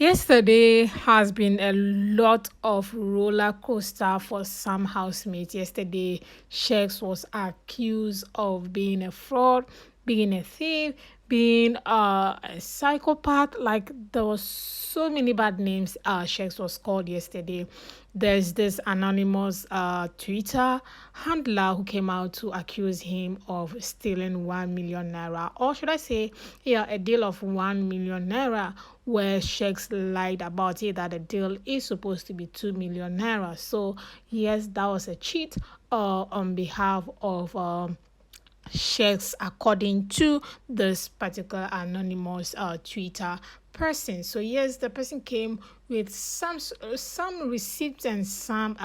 Yesterday has been a lot of roller coaster for some housemates. Yesterday, Sheggz was accused of being a fraud, being a thief, being a psychopath. Like there was so many bad names. Sheggz was called yesterday. There's this anonymous Twitter handler who came out to accuse him of stealing 1 million naira, or should I say, yeah, a deal of 1 million naira, where Sheggz lied about it that the deal is supposed to be 2 million naira. So yes, that was a cheat on behalf of Sheggz, according to this particular anonymous Twitter person. So yes, the person came with some receipts and some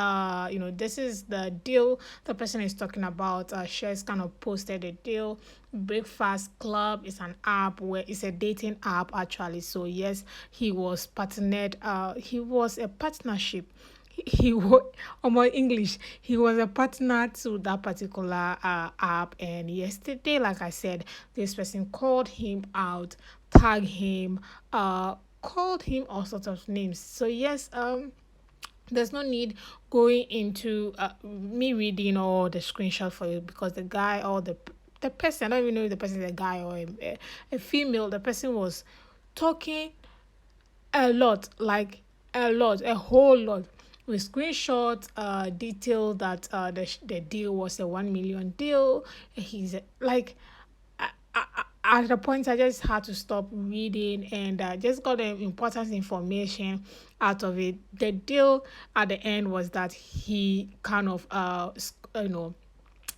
this is the deal the person is talking about. Sheggz kind of posted a deal. Breakfast Club is an app where it's a dating app actually. So yes, he was partnered. He was a partnership he was on my English. He was a partner to that particular app, and yesterday, like I said, this person called him out, tagged him, called him all sorts of names. So yes, there's no need going into me reading all the screenshot for you, because the guy or the person, I don't even know if the person is a guy or a female. The person was talking a lot, like a lot, a whole lot, with screenshots, detail that the deal was a 1 million deal. He's like, at the point I just had to stop reading, and just got the important information out of it. The deal at the end was that he kind of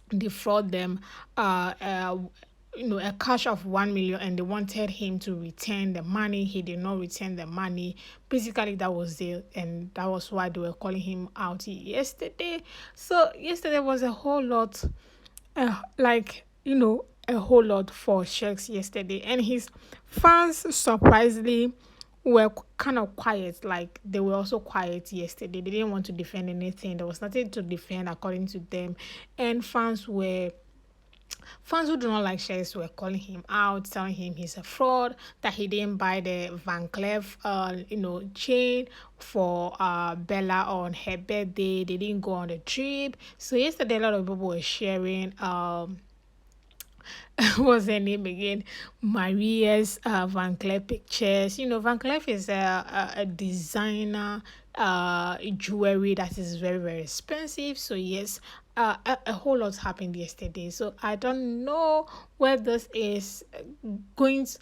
defraud them a cash of 1 million, and they wanted him to return the money. He did not return the money. Basically, that was it, and that was why they were calling him out yesterday. So yesterday was a whole lot, a whole lot for Sheggz yesterday, and his fans surprisingly were kind of quiet. Like they were also quiet yesterday. They didn't want to defend anything. There was nothing to defend according to them, and fans who do not like Sheggz were calling him out, telling him he's a fraud, that he didn't buy the Van Cleef, chain for Bella on her birthday. They didn't go on the trip. So yesterday, a lot of people were sharing what's her name again? Maria's Van Cleef pictures. Van Cleef is a designer jewelry that is very, very expensive. So yes, a whole lot happened yesterday. So I don't know where this is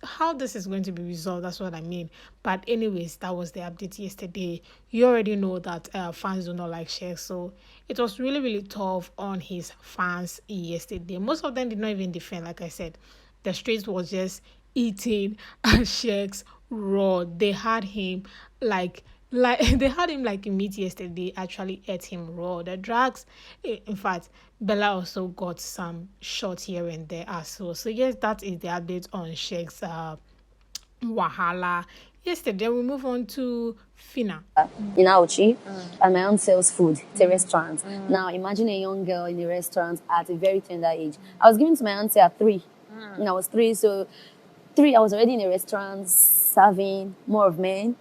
how this is going to be resolved. That's what I mean. But anyways, that was the update yesterday. You already know that fans do not like Sheggz, so it was really, really tough on his fans yesterday. Most of them did not even defend. Like I said, the streets was just eating Sheggz raw. They had him like they had him like meat yesterday. Actually ate him raw. The drugs, in fact, Bella also got some shots here and there as well. So yes, that is the update on Sheggz wahala yesterday. We move on to Phyna. In Auchi, and my aunt sells food. It's a restaurant. Now, imagine a young girl in a restaurant at a very tender age. I was given to my auntie at 3. And I was 3, so 3, I was already in a restaurant serving more of men.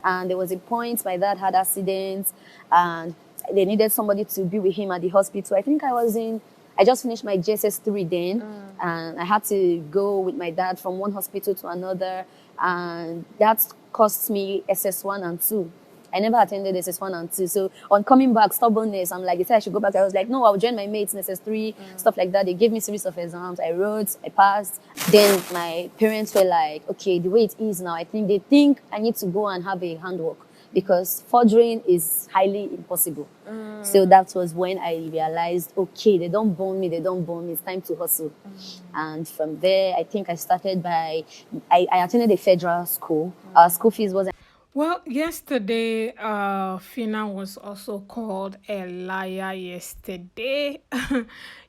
And there was a point my dad had accidents, and they needed somebody to be with him at the hospital. I think I just finished my GSS 3 then, and I had to go with my dad from one hospital to another, and that cost me SS1 and 2. I never attended SS1 and 2. So on coming back, stubbornness, I'm like, they said I should go back. I was like, no, I'll join my mates in SS3, stuff like that. They gave me a series of exams. I wrote, I passed. Then my parents were like, okay, the way it is now, they think I need to go and have a handwork, because forging is highly impossible. So that was when I realized, okay, they don't bone me. It's time to hustle. And from there, I think I started I attended a federal school. Our school fees was. Well, yesterday, Phyna was also called a liar yesterday.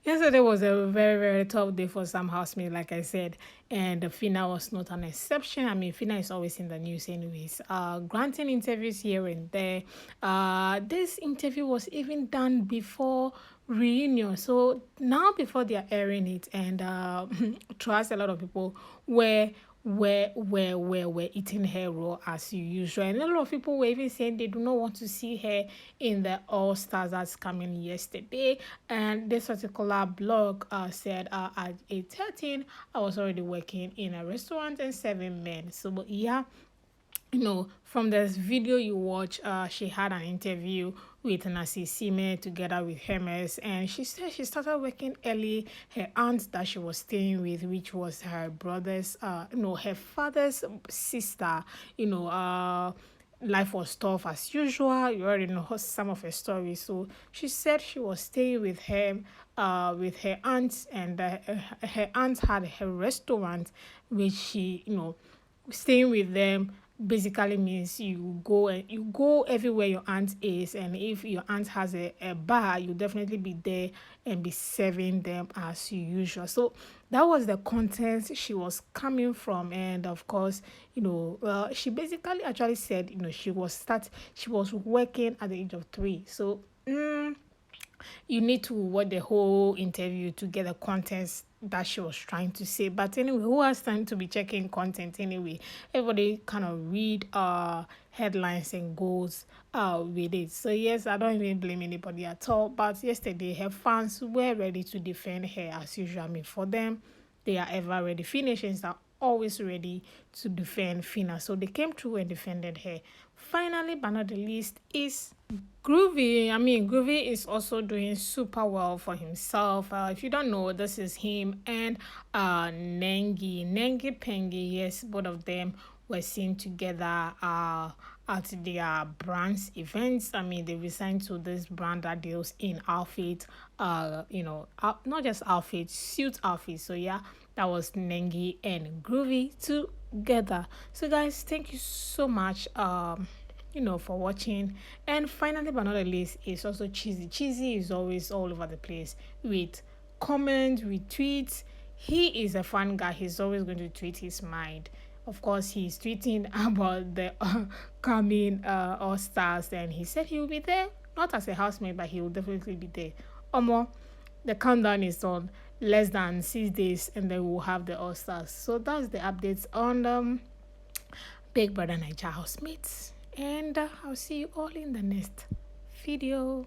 Yesterday was a very, very tough day for some housemates, like I said, and Phyna was not an exception. I mean, Phyna is always in the news anyways, granting interviews here and there. This interview was even done before reunion, so now before they are airing it, and trust a lot of people were were eating her raw as usual. And a lot of people were even saying they do not want to see her in the All Stars that's coming yesterday. And this particular blog said at 8:13, I was already working in a restaurant and serving men. So yeah, from this video you watch, she had an interview with Nasi Sime together with Hermes, and she said she started working early. Her aunt that she was staying with, which was her brother's, her father's sister, life was tough as usual. You already know some of her stories. So she said she was staying with him, with her aunt, and her aunt had her restaurant, which she, staying with them basically means you go everywhere your aunt is, and if your aunt has a bar, you definitely be there and be serving them as usual. So that was the content she was coming from. And of course, she basically actually said, she was working at the age of 3. So you need to watch the whole interview to get the context that she was trying to say. But anyway, who has time to be checking content anyway? Everybody kind of read headlines and goes with it. So yes, I don't even blame anybody at all. But yesterday, her fans were ready to defend her as usual. I mean, for them, they are ever ready. Finishers are always ready to defend Phyna. So they came through and defended her. Finally, but not the least, is Groovy. I mean, Groovy is also doing super well for himself. If you don't know, this is him and Nengi Pengi. Yes, both of them were seen together at their brand's events. I mean, they resigned to this brand that deals in outfit, not just outfits, suit outfits. So yeah, that was Nengi and Groovy together. So guys, thank you so much for watching. And finally but not the least is also Cheesy is always all over the place with comments, with tweets. He is a fun guy. He's always going to tweet his mind. Of course, he's tweeting about the coming All Stars, and he said he will be there, not as a housemate, but he will definitely be there. Omo, the countdown is on, less than 6 days, and then we'll have the All Stars. So that's the updates on Big Brother Naija housemates, and I'll see you all in the next video.